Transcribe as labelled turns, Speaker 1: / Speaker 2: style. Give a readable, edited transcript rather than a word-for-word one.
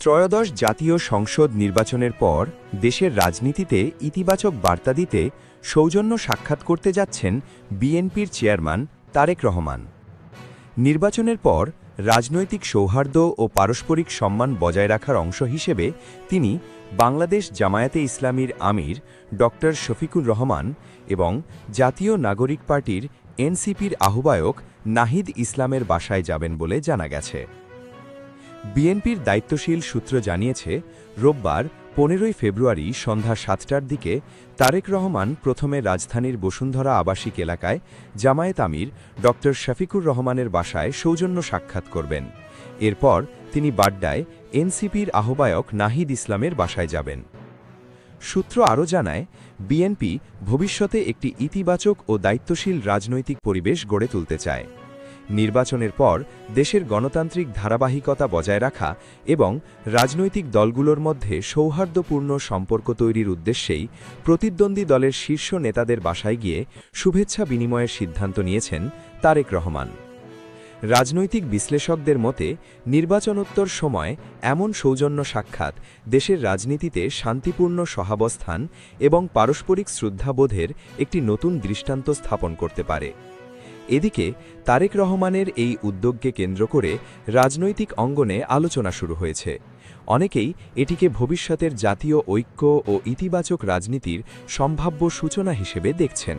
Speaker 1: ত্রয়োদশ জাতীয় সংসদ নির্বাচনের পর দেশের রাজনীতিতে ইতিবাচক বার্তা দিতে সৌজন্য সাক্ষাৎ করতে যাচ্ছেন বিএনপির চেয়ারম্যান তারেক রহমান। নির্বাচনের পর রাজনৈতিক সৌহার্দ্য ও পারস্পরিক সম্মান বজায় রাখার অংশ হিসেবে তিনি বাংলাদেশ জামায়াতে ইসলামীর আমির ড. শফিকুর রহমান এবং জাতীয় নাগরিক পার্টির এনসিপির আহ্বায়ক নাহিদ ইসলামের বাসায় যাবেন বলে জানা গেছে। বিএনপির দায়িত্বশীল সূত্র জানিয়েছে, রোববার 15 ফেব্রুয়ারি সন্ধ্যা 7টার দিকে তারেক রহমান প্রথমে রাজধানীর বসুন্ধরা আবাসিক এলাকায় জামায়াত আমির ড. শফিকুর রহমানের বাসায় সৌজন্য সাক্ষাৎ করবেন। এরপর তিনি বাড্ডায় এনসিপির আহ্বায়ক নাহিদ ইসলামের বাসায় যাবেন। সূত্র আরও জানায়, বিএনপি ভবিষ্যতে একটি ইতিবাচক ও দায়িত্বশীল রাজনৈতিক পরিবেশ গড়ে তুলতে চায়। নির্বাচনের পর দেশের গণতান্ত্রিক ধারাবাহিকতা বজায় রাখা এবং রাজনৈতিক দলগুলোর মধ্যে সৌহার্দ্যপূর্ণ সম্পর্ক তৈরির উদ্দেশ্যেই প্রতিদ্বন্দ্বী দলের শীর্ষ নেতাদের বাসায় গিয়ে শুভেচ্ছা বিনিময়ের সিদ্ধান্ত নিয়েছেন তারেক রহমান। রাজনৈতিক বিশ্লেষকদের মতে, নির্বাচনোত্তর সময় এমন সৌজন্য সাক্ষাৎ দেশের রাজনীতিতে শান্তিপূর্ণ সহাবস্থান এবং পারস্পরিক শ্রদ্ধাবোধের একটি নতুন দৃষ্টান্ত স্থাপন করতে পারে। এদিকে তারেক রহমানের এই উদ্যোগকে কেন্দ্র করে রাজনৈতিক অঙ্গনে আলোচনা শুরু হয়েছে। অনেকেই এটিকে ভবিষ্যতের জাতীয় ঐক্য ও ইতিবাচক রাজনীতির সম্ভাব্য সূচনা হিসেবে দেখছেন।